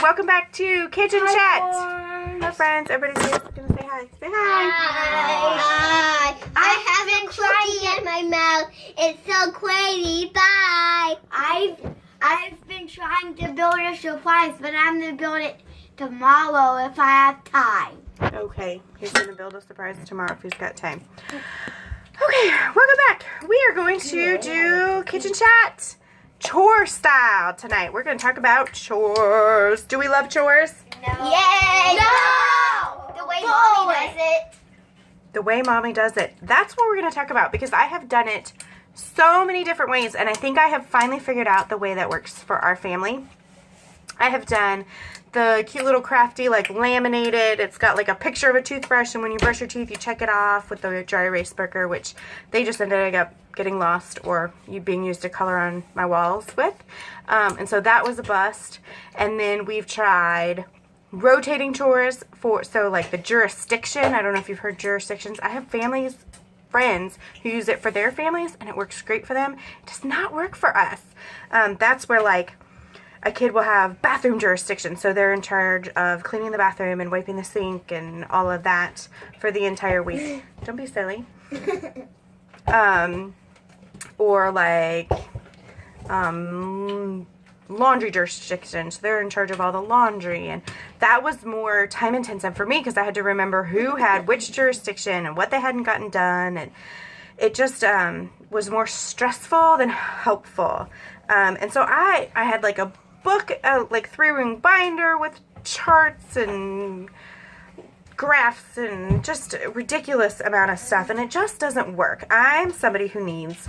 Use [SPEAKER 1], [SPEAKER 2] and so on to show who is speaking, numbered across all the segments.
[SPEAKER 1] welcome back to Kitchen Chat.
[SPEAKER 2] Hi
[SPEAKER 1] friends. Everybody say hi. Say hi.
[SPEAKER 3] Hi. I have a cookie in my mouth. It's so crazy. Bye.
[SPEAKER 2] I've been trying to build a surprise, but I'm gonna build it tomorrow if I have time.
[SPEAKER 1] Okay, he's gonna build a surprise tomorrow if he's got time. Okay, welcome back. We are going to do Kitchen Chat chore style tonight. We're going to talk about chores. Do we love chores?
[SPEAKER 3] No. Yay!
[SPEAKER 2] No!
[SPEAKER 3] The way Mommy does it.
[SPEAKER 1] The way Mommy does it. That's what we're going to talk about because I have done it so many different ways, and I think I have finally figured out the way that works for our family. I have done the cute little crafty, like laminated. It's got like a picture of a toothbrush, and when you brush your teeth, you check it off with the dry erase marker, which they just ended up getting lost or being used to color on my walls with. And so that was a bust. And then we've tried rotating chores so like the jurisdiction. I don't know if you've heard jurisdictions. I have friends who use it for their families, and it works great for them. It does not work for us. That's where like a kid will have bathroom jurisdiction, so they're in charge of cleaning the bathroom and wiping the sink and all of that for the entire week. Don't be silly. Or like laundry jurisdiction, so they're in charge of all the laundry, and that was more time intensive for me because I had to remember who had which jurisdiction and what they hadn't gotten done, and it just was more stressful than helpful. And so I had like a book, like 3-ring binder with charts and graphs and just a ridiculous amount of stuff, and it just doesn't work. I'm somebody who needs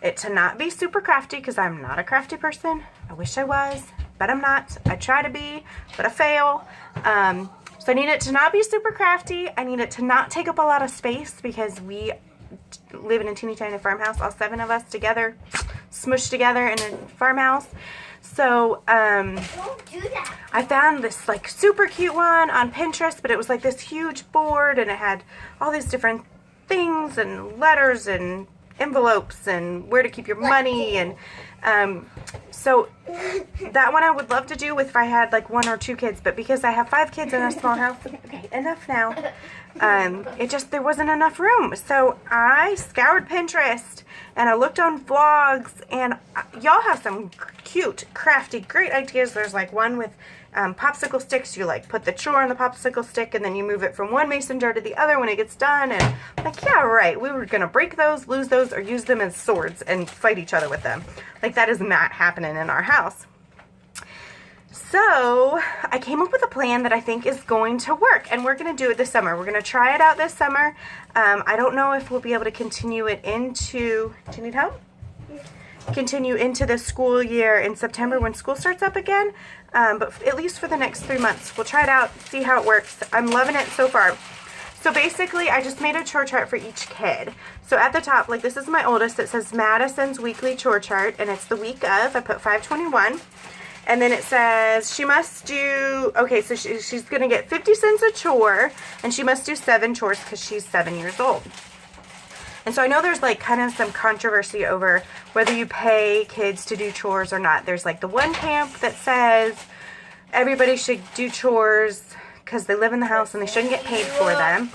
[SPEAKER 1] it to not be super crafty because I'm not a crafty person. I wish I was, but I'm not. I try to be, but I fail. So I need it to not be super crafty. I need it to not take up a lot of space because we live in a teeny tiny farmhouse, all 7 of us together, smushed together in a farmhouse. So
[SPEAKER 3] Don't do that.
[SPEAKER 1] I found this like super cute one on Pinterest, but it was like this huge board, and it had all these different things and letters and envelopes and where to keep your money, and so that one I would love to do if I had like 1 or 2 kids, but because I have 5 kids in a small house, okay, enough now. There wasn't enough room, so I scoured Pinterest and I looked on vlogs, and y'all have some cute, crafty, great ideas. There's like one with popsicle sticks. You like put the chore on the popsicle stick, and then you move it from one mason jar to the other when it gets done. And I'm like, yeah, right. We were gonna break those, lose those, or use them as swords and fight each other with them. Like that is not happening in our house. So I came up with a plan that I think is going to work, and we're going to do it this summer. We're going to try it out this summer. I don't know if we'll be able to continue it into, do you need help? Continue into the school year in September when school starts up again, but at least for the next 3 months. We'll try it out, see how it works. I'm loving it so far. So basically, I just made a chore chart for each kid. So at the top, like this is my oldest, it says Madison's weekly chore chart, and it's the week of, I put 5/21. And then it says she must do, okay, so she's going to get 50 cents a chore, and she must do 7 chores because she's 7 years old. And so I know there's like kind of some controversy over whether you pay kids to do chores or not. There's like the one camp that says everybody should do chores because they live in the house and they shouldn't get paid for them.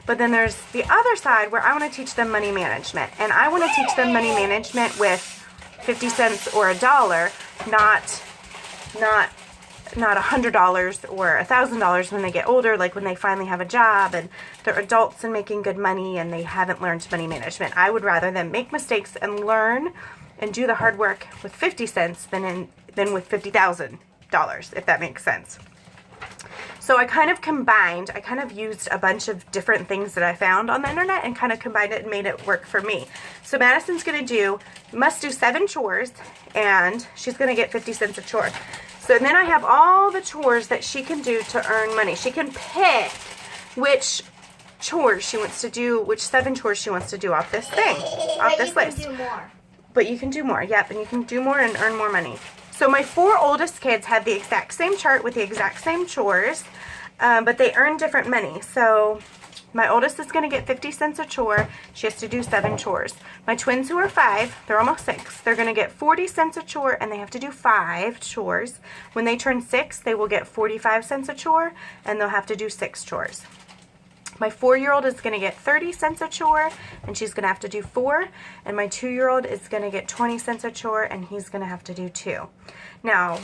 [SPEAKER 1] But then there's the other side where I want to teach them money management. And I want to teach them money management with 50 cents or $1, not $100 or $1,000 when they get older, like when they finally have a job and they're adults and making good money and they haven't learned money management. I would rather them make mistakes and learn and do the hard work with 50 cents than with $50,000, if that makes sense. So I kind of used a bunch of different things that I found on the internet and kind of combined it and made it work for me. So Madison's must do 7 chores, and she's going to get 50 cents a chore. So then I have all the chores that she can do to earn money. She can pick which chores she wants to do, which 7 chores she wants to do off this thing, off this list.
[SPEAKER 3] Do more.
[SPEAKER 1] But you can do more, yep, and you can do more and earn more money. So my 4 oldest kids had the exact same chart with the exact same chores, but they earn different money. So my oldest is going to get 50 cents a chore. She has to do 7 chores. My twins who are 5, they're almost 6. They're going to get 40 cents a chore, and they have to do 5 chores. When they turn 6, they will get 45 cents a chore, and they'll have to do 6 chores. My 4-year-old is going to get 30 cents a chore, and she's going to have to do 4. And my 2-year-old is going to get 20 cents a chore, and he's going to have to do 2. Now,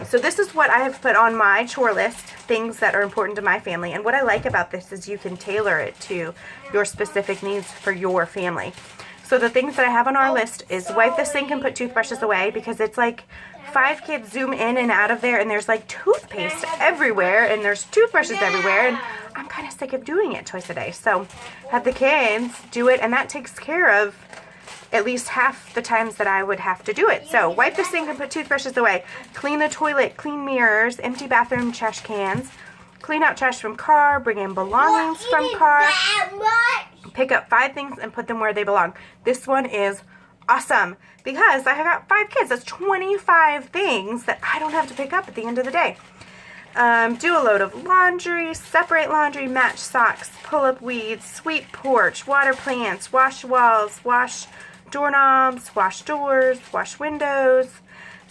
[SPEAKER 1] so this is what I have put on my chore list, things that are important to my family. And what I like about this is you can tailor it to your specific needs for your family. So the things that I have on our list is wipe the sink and put toothbrushes away, because it's like 5 kids zoom in and out of there, and there's like toothpaste everywhere, and there's toothbrushes everywhere, and I'm kind of sick of doing it twice a day. So have the kids do it, and that takes care of at least half the times that I would have to do it. So wipe the sink and put toothbrushes away. Clean the toilet, clean mirrors, empty bathroom trash cans, clean out trash from car, bring in belongings from car, pick up 5 things and put them where they belong. This one is awesome because I have got 5 kids. That's 25 things that I don't have to pick up at the end of the day. Do a load of laundry, separate laundry, match socks, pull up weeds, sweep porch, water plants, wash walls, wash doorknobs, wash doors, wash windows,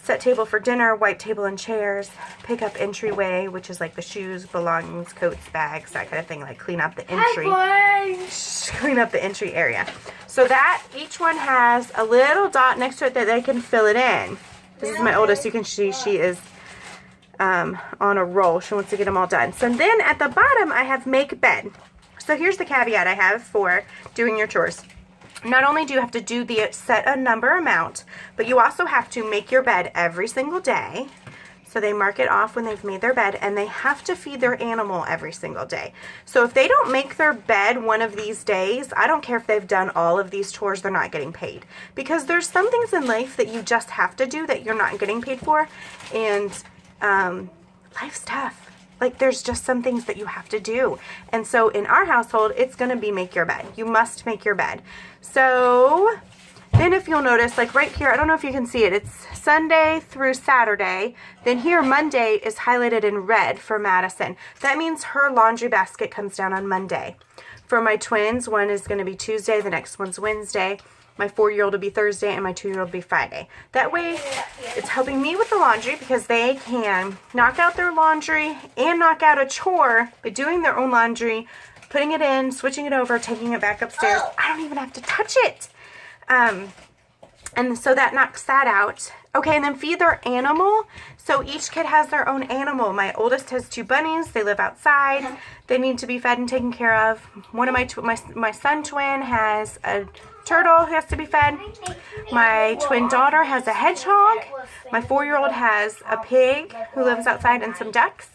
[SPEAKER 1] set table for dinner, wipe table and chairs, pick up entryway, which is like the shoes, belongings, coats, bags, that kind of thing, like clean up the entry. Clean up the entry area. So that each one has a little dot next to it that they can fill it in. This is my oldest. You can see she is on a roll. She wants to get them all done. So then at the bottom I have make bed. So here's the caveat I have for doing your chores. Not only do you have to do the set a number amount, but you also have to make your bed every single day. So they mark it off when they've made their bed, and they have to feed their animal every single day. So if they don't make their bed one of these days, I don't care if they've done all of these chores, they're not getting paid. Because there's some things in life that you just have to do that you're not getting paid for, and life's tough. Like, there's just some things that you have to do. And so in our household, it's going to be make your bed. You must make your bed. So then if you'll notice, like right here, I don't know if you can see it, it's Sunday through Saturday. Then here, Monday is highlighted in red for Madison. That means her laundry basket comes down on Monday. For my twins, one is going to be Tuesday, the next one's Wednesday. My 4-year-old will be Thursday, and my 2-year-old will be Friday. That way, it's helping me with the laundry because they can knock out their laundry and knock out a chore by doing their own laundry, putting it in, switching it over, taking it back upstairs. I don't even have to touch it. And so that knocks that out. Okay, and then feed their animal. So each kid has their own animal. My oldest has 2 bunnies. They live outside. They need to be fed and taken care of. One of my son twin has a turtle who has to be fed. My twin daughter has a hedgehog. My 4-year-old has a pig who lives outside and some ducks.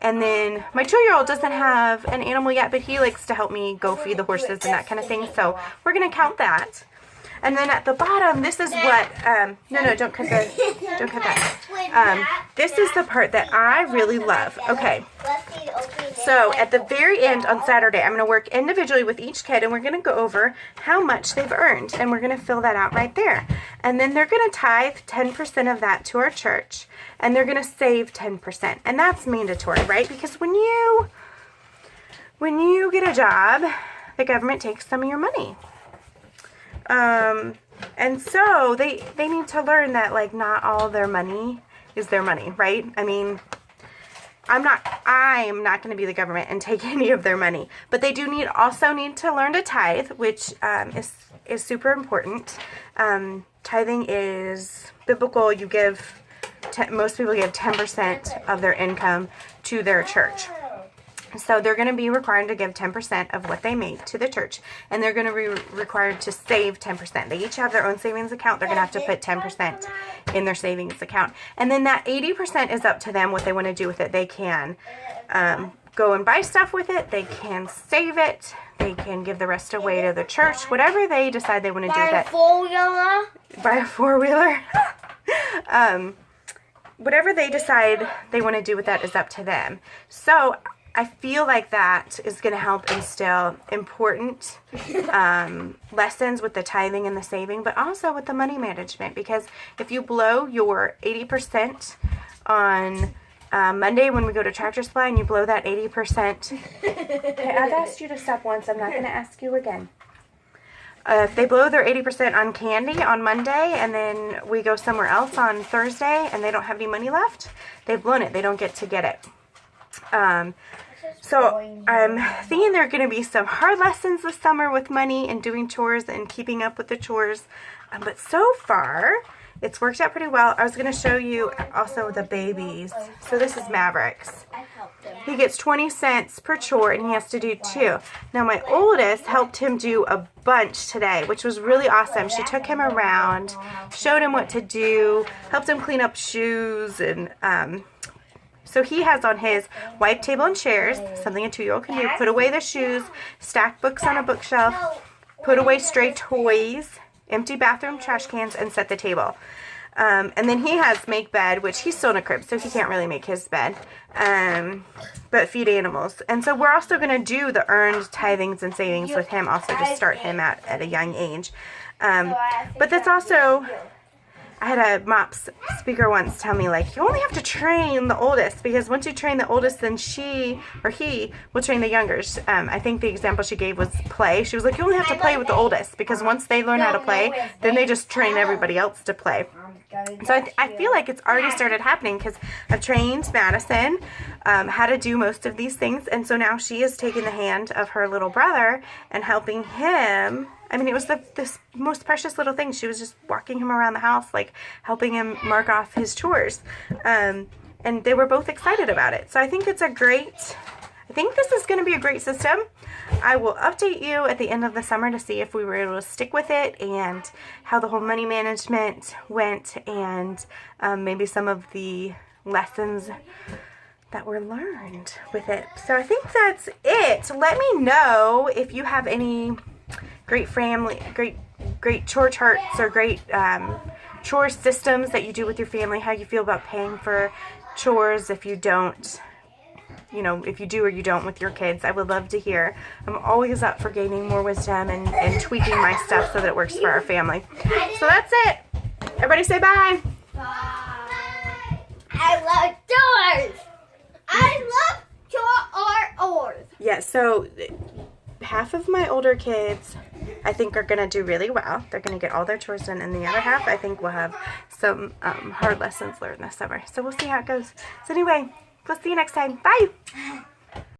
[SPEAKER 1] And then my 2-year-old doesn't have an animal yet, but he likes to help me go feed the horses and that kind of thing. So we're going to count that. And then at the bottom, this is what, no, don't cut that. This is the part that I really love. Okay, so at the very end on Saturday, I'm going to work individually with each kid, and we're going to go over how much they've earned, and we're going to fill that out right there. And then they're going to tithe 10% of that to our church, and they're going to save 10%. And that's mandatory, right? Because when you get a job, the government takes some of your money. And so they need to learn that, like, not all their money is their money, right? I mean, I'm not going to be the government and take any of their money, but they do also need to learn to tithe, which, is super important. Tithing is biblical. You give, most people give 10% of their income to their church. So they're going to be required to give 10% of what they make to the church, and they're going to be required to save 10%. They each have their own savings account. They're going to have to put 10% in their savings account. And then that 80% is up to them what they want to do with it. They can go and buy stuff with it. They can save it. They can give the rest away to the church. Whatever they decide they want to do with it. Buy a four-wheeler? Whatever they decide they want to do with that is up to them. So I feel like that is going to help instill important lessons with the tithing and the saving, but also with the money management. Because if you blow your 80% on Monday when we go to Tractor Supply and you blow that 80%. Okay, I've asked you to stop once. I'm not going to ask you again. If they blow their 80% on candy on Monday and then we go somewhere else on Thursday and they don't have any money left, they've blown it. They don't get to get it. So I'm thinking there are going to be some hard lessons this summer with money and doing chores and keeping up with the chores. But so far, it's worked out pretty well. I was going to show you also the babies. So this is Mavericks. He gets 20 cents per chore and he has to do 2. Now my oldest helped him do a bunch today, which was really awesome. She took him around, showed him what to do, helped him clean up shoes, and so he has on his wipe table and chairs, something a 2-year-old can do, put away the shoes, stack books on a bookshelf, put away stray toys, empty bathroom trash cans, and set the table. And then he has make bed, which he's still in a crib, so he can't really make his bed, but feed animals. And so we're also going to do the earned tithings and savings with him also to start him at a young age. But that's also... I had a MOPS speaker once tell me, like, you only have to train the oldest, because once you train the oldest, then she or he will train the youngers. I think the example she gave was play. She was like, you only have to play with the oldest, because once they learn how to play, then they just train everybody else to play. So I feel like it's already started happening, because I've trained Madison how to do most of these things, and so now she is taking the hand of her little brother and helping him. I mean, it was the most precious little thing. She was just walking him around the house, like helping him mark off his chores. And they were both excited about it. So I think it's I think this is going to be a great system. I will update you at the end of the summer to see if we were able to stick with it and how the whole money management went, and maybe some of the lessons that were learned with it. So I think that's it. Let me know if you have any great chore charts or great chore systems that you do with your family, how you feel about paying for chores if you don't, if you do or you don't with your kids. I would love to hear. I'm always up for gaining more wisdom and tweaking my stuff so that it works for our family. So that's it. Everybody say bye.
[SPEAKER 3] Bye. I love chores. I love chores.
[SPEAKER 1] Yeah, so half of my older kids, I think, are going to do really well. They're going to get all their chores done, and the other half, I think, will have some hard lessons learned this summer. So we'll see how it goes. So anyway, we'll see you next time. Bye!